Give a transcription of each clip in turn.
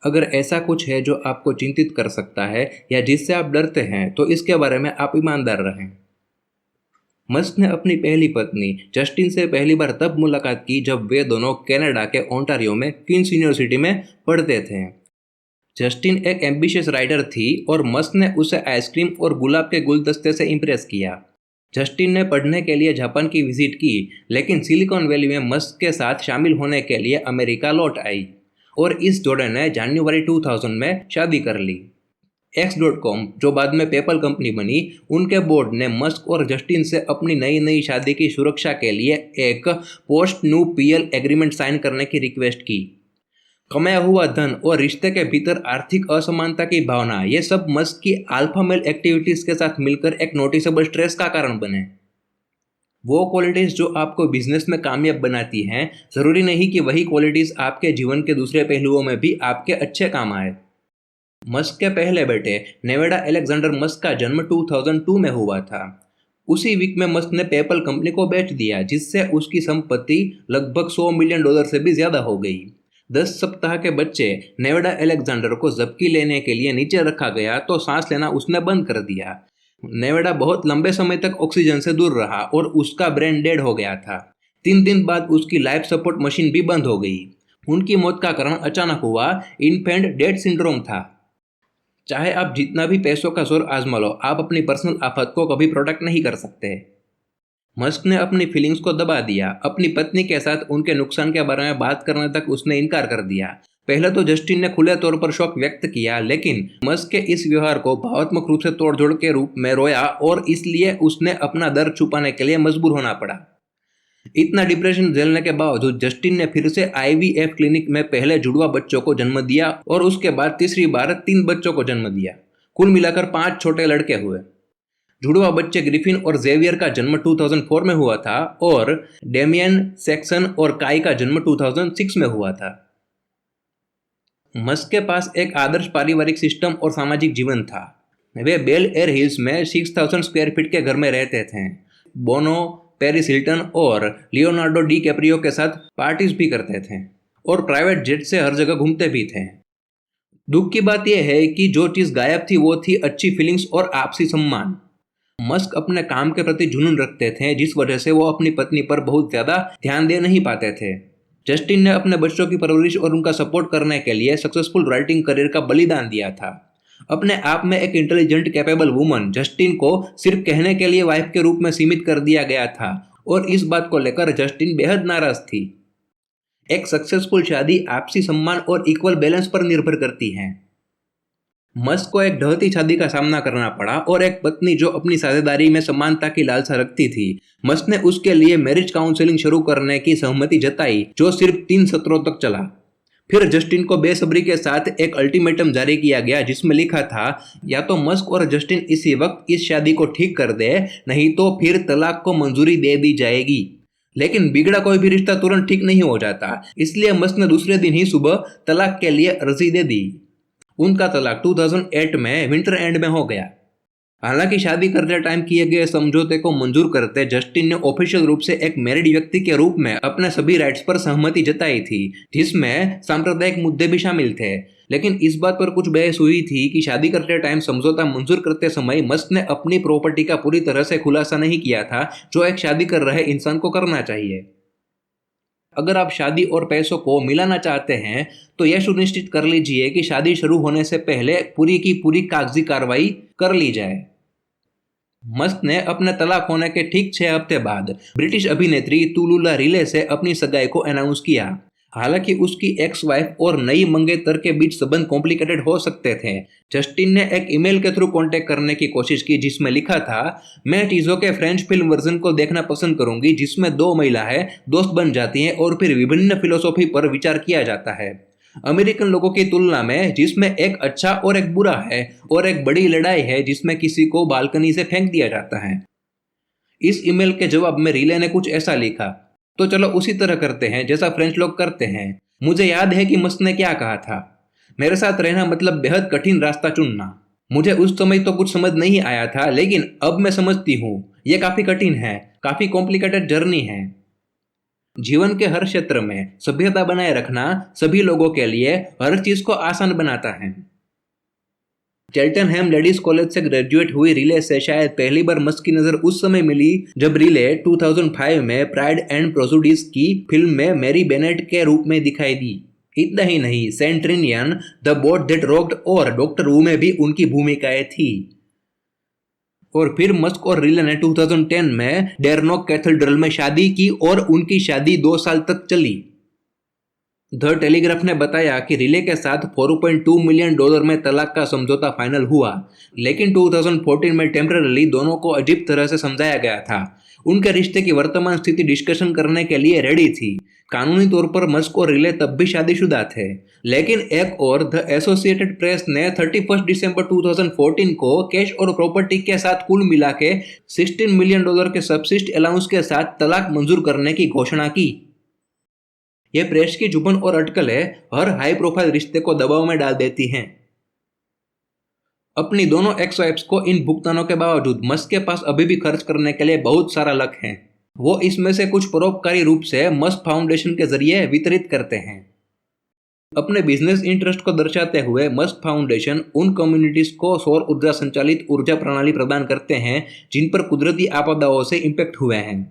अगर ऐसा कुछ है जो आपको चिंतित कर सकता है या जिससे आप डरते हैं तो इसके बारे में आप ईमानदार रहें। मस्क ने अपनी पहली पत्नी जस्टिन से पहली बार तब मुलाकात की जब वे दोनों कनाडा के ओंटारियो में क्वींस यूनिवर्सिटी में पढ़ते थे। जस्टिन एक एम्बिशियस राइटर थी और मस्क ने उसे आइसक्रीम और गुलाब के गुलदस्ते से इम्प्रेस किया। जस्टिन ने पढ़ने के लिए जापान की विजिट की, लेकिन सिलिकॉन वैली में मस्क के साथ शामिल होने के लिए अमेरिका लौट आई और इस जोड़े ने जनवरी 2000 में शादी कर ली। X.com, जो बाद में पेपल कंपनी बनी, उनके बोर्ड ने मस्क और जस्टिन से अपनी नई शादी की सुरक्षा के लिए एक पोस्ट न्यूपियल एग्रीमेंट साइन करने की रिक्वेस्ट की। कमाया हुआ धन और रिश्ते के भीतर आर्थिक असमानता की भावना, ये सब मस्क की अल्फा मेल एक्टिविटीज के साथ मिलकर एक नोटिसेबल स्ट्रेस का कारण बने। वो क्वालिटीज जो आपको बिजनेस में कामयाब बनाती हैं, जरूरी नहीं कि वही क्वालिटीज आपके जीवन के दूसरे पहलुओं में भी आपके अच्छे काम आए। मस्क के पहले बेटे नेवेडा अलेक्जेंडर मस्क का जन्म 2002 में हुआ था। उसी वीक में मस्क ने पेपल कंपनी को बेच दिया, जिससे उसकी संपत्ति लगभग $100 मिलियन से भी ज्यादा हो गई। 10 सप्ताह के बच्चे नेवेडा अलेक्जेंडर को जबकि लेने के लिए नीचे रखा गया तो सांस लेना उसने बंद कर दिया। नेवेडा बहुत लंबे समय तक ऑक्सीजन से दूर रहा और उसका ब्रेन डेड हो गया था। 3 दिन बाद उसकी लाइफ सपोर्ट मशीन भी बंद हो गई। उनकी मौत का कारण अचानक हुआ इन्फेंट डेथ सिंड्रोम था। चाहे आप जितना भी पैसों का जोर आजमा लो, आप अपनी पर्सनल आफत को कभी प्रोटेक्ट नहीं कर सकते। मस्क ने अपनी फीलिंग्स को दबा दिया। अपनी पत्नी के साथ उनके नुकसान के बारे में बात करने तक उसने इनकार कर दिया। पहले तो जस्टिन ने खुले तौर पर शौक व्यक्त किया, लेकिन मस्क के इस व्यवहार को भावनात्मक रूप से तोड़जोड़ के रूप में रोया और इसलिए उसने अपना दर्द छुपाने के लिए मजबूर होना पड़ा। इतना डिप्रेशन झेलने के बावजूद जस्टिन ने फिर से IVF क्लिनिक में पहले जुड़वा बच्चों को जन्म दिया और उसके बाद तीसरी बार 3 बच्चों को जन्म दिया। कुल मिलाकर 5 छोटे लड़के हुए। जुड़वा बच्चे ग्रिफिन और जेवियर का जन्म 2004 में हुआ था और डेमियन, सैक्सन और काई का जन्म 2006 में हुआ था। मस्क के पास एक आदर्श पारिवारिक सिस्टम और सामाजिक जीवन था। वे बेल एयर हिल्स में 6000 स्क्वायर फीट के घर में रहते थे। बोनो, पेरिस हिल्टन और लियोनार्डो डी कैप्रियो के साथ पार्टीज भी करते थे और प्राइवेट जेट से हर जगह घूमते भी थे। दुख की बात यह है कि जो चीज गायब थी वो थी अच्छी फीलिंग्स और आपसी सम्मान। मस्क अपने काम के प्रति जुनून रखते थे, जिस वजह से वो अपनी पत्नी पर बहुत ज्यादा ध्यान दे नहीं पाते थे। जस्टिन ने अपने बच्चों की परवरिश और उनका सपोर्ट करने के लिए सक्सेसफुल राइटिंग करियर का बलिदान दिया था। अपने आप में एक इंटेलिजेंट कैपेबल वुमन जस्टिन को सिर्फ कहने के लिए वाइफ के रूप में सीमित कर दिया गया था और इस बात को लेकर जस्टिन बेहद नाराज थी। एक सक्सेसफुल शादी आपसी सम्मान और इक्वल बैलेंस पर निर्भर करती है। मस्क को एक ढहती शादी का सामना करना पड़ा और एक पत्नी जो अपनी साझेदारी में समानता की लालसा रखती थी। मस्क ने उसके लिए मैरिज काउंसलिंग शुरू करने की सहमति जताई, जो सिर्फ 3 सत्रों तक चला। फिर जस्टिन को बेसब्री के साथ एक अल्टीमेटम जारी किया गया, जिसमें लिखा था या तो मस्क और जस्टिन इसी वक्त इस शादी को ठीक कर दे, नहीं तो फिर तलाक को मंजूरी दे दी जाएगी। लेकिन बिगड़ा कोई भी रिश्ता तुरंत ठीक नहीं हो जाता, इसलिए मस्क ने दूसरे दिन ही सुबह तलाक के लिए अर्जी दे दी। उनका तलाक 2008 में विंटर एंड में हो गया। हालांकि शादी करते टाइम किए गए समझौते को मंजूर करते जस्टिन ने ऑफिशियल रूप से एक मैरिड व्यक्ति के रूप में अपने सभी राइट्स पर सहमति जताई थी, जिसमें सांप्रदायिक मुद्दे भी शामिल थे। लेकिन इस बात पर कुछ बहस हुई थी कि शादी करते टाइम समझौता मंजूर करते समय मस्क ने अपनी प्रॉपर्टी का पूरी तरह से खुलासा नहीं किया था, जो एक शादी कर रहे इंसान को करना चाहिए। अगर आप शादी और पैसों को मिलाना चाहते हैं तो यह सुनिश्चित कर लीजिए कि शादी शुरू होने से पहले पूरी की पूरी कागजी कार्रवाई कर ली जाए। मस्क ने अपने तलाक होने के ठीक 6 हफ्ते बाद ब्रिटिश अभिनेत्री तुलुला रिले से अपनी सगाई को अनाउंस किया। हालांकि उसकी एक्स वाइफ और नई मंगेतर के बीच संबंध कॉम्प्लिकेटेड हो सकते थे। जस्टिन ने एक ईमेल के थ्रू कांटेक्ट करने की कोशिश की, जिसमें लिखा था, मैं टीजो के फ्रेंच फिल्म वर्जन को देखना पसंद करूंगी, जिसमें 2 महिलाएं दोस्त बन जाती हैं और फिर विभिन्न फिलोसॉफी पर विचार किया जाता है, अमेरिकन लोगों की तुलना में, जिसमें एक अच्छा और एक बुरा है और एक बड़ी लड़ाई है जिसमें किसी को बालकनी से फेंक दिया जाता है। इस ईमेल के जवाब में रिले ने कुछ ऐसा लिखा, तो चलो उसी तरह करते हैं जैसा फ्रेंच लोग करते हैं। मुझे याद है कि मस्क ने क्या कहा था, मेरे साथ रहना मतलब बेहद कठिन रास्ता चुनना। मुझे उस समय तो कुछ समझ नहीं आया था, लेकिन अब मैं समझती हूँ, ये काफी कठिन है, काफी कॉम्प्लिकेटेड जर्नी है। जीवन के हर क्षेत्र में सभ्यता बनाए रखना सभी लोगों के लिए हर चीज को आसान बनाता है। चेल्टनहैम लेडीज कॉलेज से ग्रेजुएट हुई रिले से शायद पहली बार मस्क की नजर उस समय मिली जब रिले 2005 में प्राइड एंड प्रेजुडिस की फिल्म में मैरी बेनेट के रूप में दिखाई दी। इतना ही नहीं, सेंट्रिनियन, द बोट दैट रॉक्ड और डॉक्टर वू में भी उनकी भूमिकाएं थी। और फिर मस्क और रिले ने 2010 में डेरनोक कैथेड्रल में शादी की और उनकी शादी 2 साल तक चली। द टेलीग्राफ ने बताया कि रिले के साथ $4.2 मिलियन में तलाक का समझौता फाइनल हुआ, लेकिन 2014 में टेम्पररी दोनों को अजीब तरह से समझाया गया था। उनके रिश्ते की वर्तमान स्थिति डिस्कशन करने के लिए रेडी थी। कानूनी तौर पर मस्क और रिले तब भी शादीशुदा थे, लेकिन एक और द एसोसिएटेड प्रेस ने 31 दिसंबर 2014 को कैश और प्रॉपर्टी के साथ कुल मिला के $16 मिलियन के सब्सिस्ट अलाउंस के साथ तलाक मंजूर करने की घोषणा की। यह प्रेस की जुबान और अटकलें हर हाई प्रोफाइल रिश्ते को दबाव में डाल देती हैं। अपनी दोनों एक्स वाइफ्स को इन भुगतानों के बावजूद मस्क के पास अभी भी खर्च करने के लिए बहुत सारा लक है। वो इसमें से कुछ परोपकारी रूप से मस्क फाउंडेशन के जरिए वितरित करते हैं। अपने बिजनेस इंटरेस्ट को दर्शाते हुए मस्क फाउंडेशन उन कम्युनिटीज को सौर ऊर्जा संचालित ऊर्जा प्रणाली प्रदान करते हैं जिन पर कुदरती आपदाओं से इम्पैक्ट हुए हैं।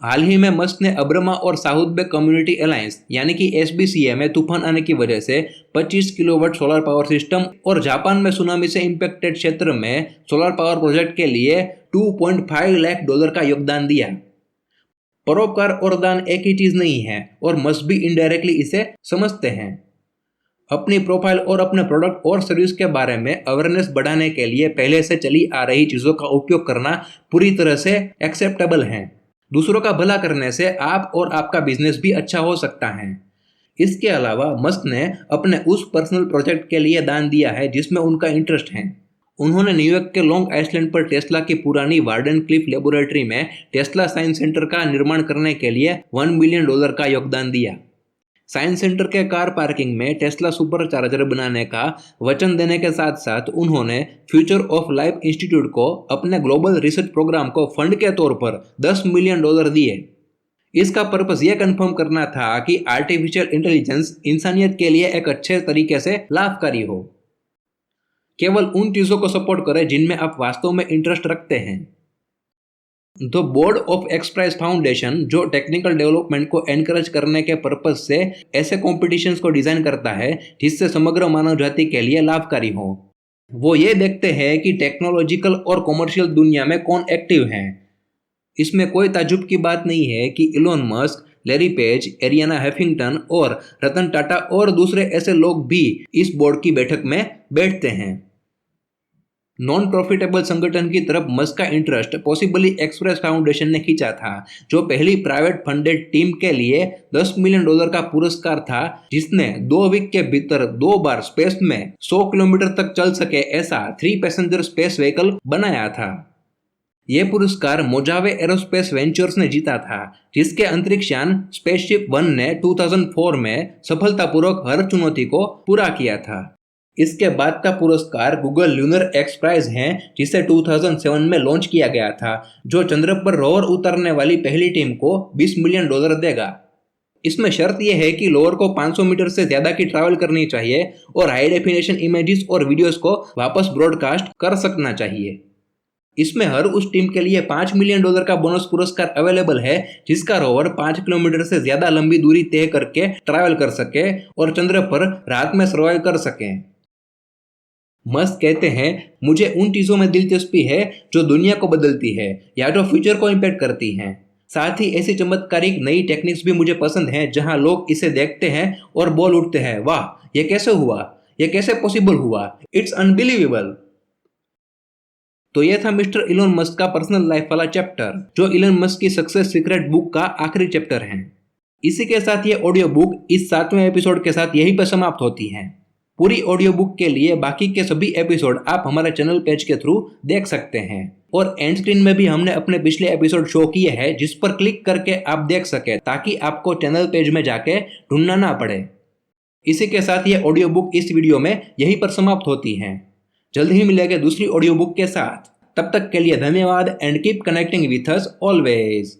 हाल ही में मस्क ने अब्रमा और साउथ बे कम्युनिटी अलायंस यानी कि SBCA में तूफान आने की वजह से 25 किलोवाट सोलर पावर सिस्टम और जापान में सुनामी से इम्पैक्टेड क्षेत्र में सोलर पावर प्रोजेक्ट के लिए $2.5 लाख का योगदान दिया। परोपकार और दान एक ही चीज नहीं है और मस्क भी इनडायरेक्टली इसे समझते हैं। अपनी प्रोफाइल और अपने प्रोडक्ट और सर्विस के बारे में अवेयरनेस बढ़ाने के लिए पहले से चली आ रही चीजों का उपयोग करना पूरी तरह से एक्सेप्टेबल है। दूसरों का भला करने से आप और आपका बिजनेस भी अच्छा हो सकता है। इसके अलावा मस्क ने अपने उस पर्सनल प्रोजेक्ट के लिए दान दिया है जिसमें उनका इंटरेस्ट है। उन्होंने न्यूयॉर्क के लॉन्ग आइलैंड पर टेस्ला की पुरानी वार्डन क्लिफ लेबोरेटरी में टेस्ला साइंस सेंटर का निर्माण करने के लिए $1 मिलियन का योगदान दिया। साइंस सेंटर के कार पार्किंग में टेस्ला सुपर चार्जर बनाने का वचन देने के साथ साथ उन्होंने फ्यूचर ऑफ लाइफ इंस्टीट्यूट को अपने ग्लोबल रिसर्च प्रोग्राम को फंड के तौर पर $10 मिलियन दिए। इसका पर्पस यह कंफर्म करना था कि आर्टिफिशियल इंटेलिजेंस इंसानियत के लिए एक अच्छे तरीके से लाभकारी हो। केवल उन चीजों को सपोर्ट करें जिनमें आप वास्तव में इंटरेस्ट रखते हैं। द बोर्ड ऑफ एक्सप्राइज फाउंडेशन, जो टेक्निकल डेवलपमेंट को एनकरेज करने के पर्पज से ऐसे कॉम्पिटिशन्स को डिजाइन करता है जिससे समग्र मानव जाति के लिए लाभकारी हो। वो ये देखते हैं कि टेक्नोलॉजिकल और कॉमर्शियल दुनिया में कौन एक्टिव है। इसमें कोई ताज्जुब की बात नहीं है कि Elon Musk, Larry Page, Arianna Huffington और रतन टाटा और दूसरे ऐसे लोग भी इस बोर्ड की बैठक में बैठते हैं। नॉन प्रॉफिटेबल संगठन की तरफ मस्क का इंटरेस्ट पॉसिबली एक्सप्रेस फाउंडेशन ने खींचा था, जो पहली प्राइवेट फंडेड टीम के लिए $10 मिलियन का पुरस्कार था, जिसने 2 वीक के भीतर 2 बार स्पेस में 100 किलोमीटर तक चल सके ऐसा 3 पैसेंजर स्पेस व्हीकल बनाया था। यह पुरस्कार मोजावे एरोस्पेस वेंचर्स ने जीता था, जिसके अंतरिक्षयान स्पेसशिप 1 ने 2004 में सफलतापूर्वक हर चुनौती को पूरा किया था। इसके बाद का पुरस्कार गूगल ल्यूनर एक्स प्राइज है, जिसे 2007 में लॉन्च किया गया था, जो चंद्र पर रोवर उतारने वाली पहली टीम को $20 मिलियन देगा। इसमें शर्त यह है कि रोवर को 500 मीटर से ज्यादा की ट्रैवल करनी चाहिए और हाई डेफिनेशन इमेजेस और वीडियोस को वापस ब्रॉडकास्ट कर सकना चाहिए। इसमें हर उस टीम के लिए $5 मिलियन का बोनस पुरस्कार अवेलेबल है, जिसका रोवर 5 किलोमीटर से ज्यादा लंबी दूरी तय करके ट्रैवल कर सके और चंद्र पर रात में सर्वाइव कर सके। मस्क कहते हैं, मुझे उन चीजों में दिलचस्पी है जो दुनिया को बदलती है या जो फ्यूचर को इम्पैक्ट करती हैं। साथ ही ऐसी चमत्कारिक नई टेक्निक्स भी मुझे पसंद हैं जहां लोग इसे देखते हैं और बोल उठते हैं, वाह, ये कैसे हुआ, ये कैसे पॉसिबल हुआ, इट्स अनबिलीवेबल। तो यह था मिस्टर इलोन मस्क का पर्सनल लाइफ वाला चैप्टर, जो इलोन मस्क की सक्सेस सीक्रेट बुक का आखिरी चैप्टर है। इसी के साथ ये ऑडियो बुक इस 7वें एपिसोड के साथ यहीं पर समाप्त होती है। पूरी ऑडियो बुक के लिए बाकी के सभी एपिसोड आप हमारे चैनल पेज के थ्रू देख सकते हैं, और एंड स्क्रीन में भी हमने अपने पिछले एपिसोड शो किए हैं, जिस पर क्लिक करके आप देख सके, ताकि आपको चैनल पेज में जाके ढूंढना ना पड़े। इसी के साथ ये ऑडियो बुक इस वीडियो में यहीं पर समाप्त होती है। जल्द ही मिलेंगे दूसरी ऑडियो बुक के साथ। तब तक के लिए धन्यवाद and keep connecting with us always.